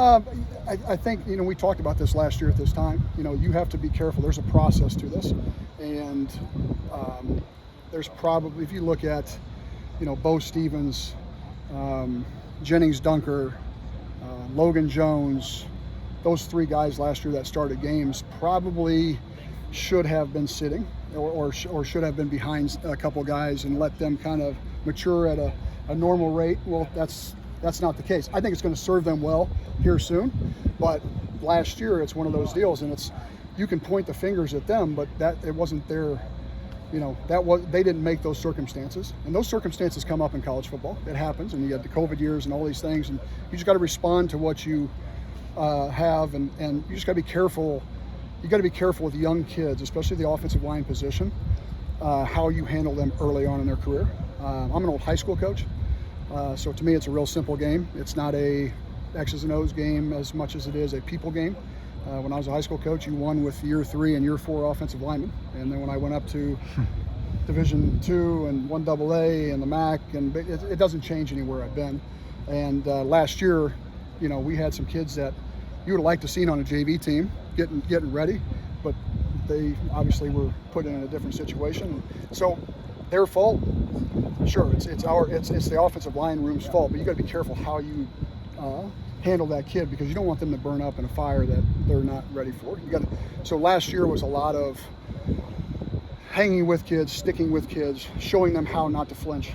I think, we talked about this last year at this time. You have to be careful. There's a process to this. And there's probably, if you look at, Bo Stevens, Jennings Dunker, Logan Jones, those three guys last year that started games probably should have been sitting or should have been behind a couple guys and let them kind of mature at a normal rate. Well, that's not the case. I think it's going to serve them well here soon, but last year it's one of those deals, and you can point the fingers at them, but that it wasn't their, they didn't make those circumstances, and those circumstances come up in college football. It happens, and you had the COVID years and all these things, and you just got to respond to what you have, and you just got to be careful. You got to be careful with young kids, especially the offensive line position, how you handle them early on in their career. I'm an old high school coach, so to me it's a real simple game. It's not a X's and O's game as much as it is a people game. When I was a high school coach, you won with year 3 and year 4 offensive linemen, and then when I went up to Division II and 1AA and the MAC, and it doesn't change anywhere I've been. And last year, we had some kids that you would have liked to seen on a JV team getting ready, but they obviously were put in a different situation. So their fault, sure, it's the offensive line room's fault, but you got to be careful how you handle that kid, because you don't want them to burn up in a fire that they're not ready for. So last year was a lot of hanging with kids, sticking with kids, showing them how not to flinch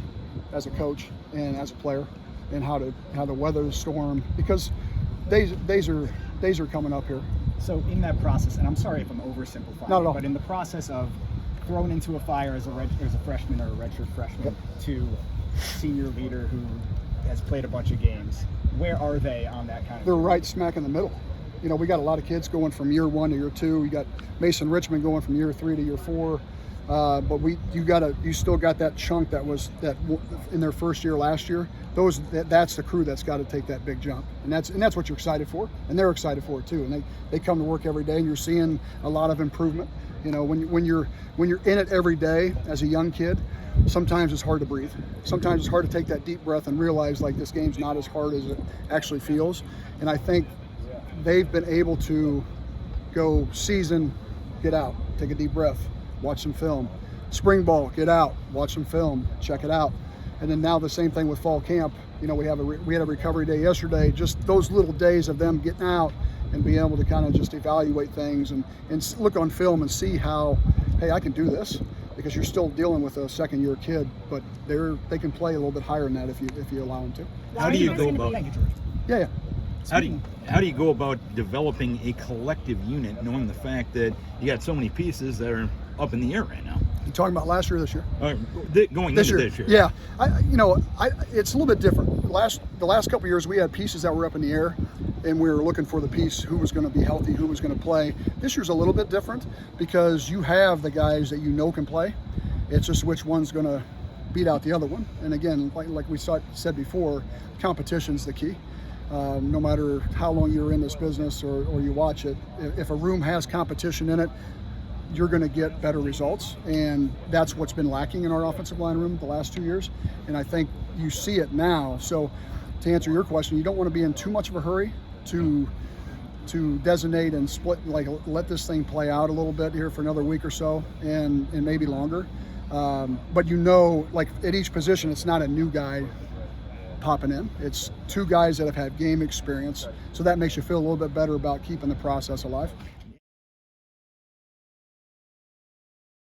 as a coach and as a player, and how to weather the storm, because days are coming up here. So in that process, and I'm sorry if I'm oversimplifying, not at all, but in the process of thrown into a fire as a freshman or a redshirt freshman, yep, to senior leader who has played a bunch of games, where are they on that kind of? They're right smack in the middle. We got a lot of kids going from year 1 to year 2. We got Mason Richmond going from year 3 to year 4. But you still got that chunk that was in their first year last year. That's the crew that's got to take that big jump, and that's what you're excited for, and they're excited for it too. And they come to work every day, and you're seeing a lot of improvement. When you're in it every day as a young kid, sometimes it's hard to breathe. Sometimes it's hard to take that deep breath and realize like this game's not as hard as it actually feels. And I think they've been able to go season, get out, take a deep breath, watch some film. Spring ball, get out, watch some film, check it out. And then now the same thing with fall camp. We had a recovery day yesterday. Just those little days of them getting out and being able to kind of just evaluate things and look on film and see how, hey, I can do this, because you're still dealing with a second-year kid, but they can play a little bit higher than that if you allow them to. How do you go about? Thank you, George. Yeah. How do you go about developing a collective unit, knowing the fact that you got so many pieces that are up in the air right now? You talking about last year or this year? Going into this year. Yeah, it's a little bit different. The last couple of years we had pieces that were up in the air, and we were looking for the piece who was going to be healthy, who was going to play. This year's a little bit different because you have the guys that can play. It's just which one's going to beat out the other one. And again, like we said before, competition's the key. No matter how long you're in this business or you watch it, if a room has competition in it, you're going to get better results, and that's what's been lacking in our offensive line room the last 2 years, and I think you see it now. So to answer your question, you don't want to be in too much of a hurry to designate and split, like let this thing play out a little bit here for another week or so and maybe longer. But like at each position, it's not a new guy popping in. It's 2 guys that have had game experience, so that makes you feel a little bit better about keeping the process alive.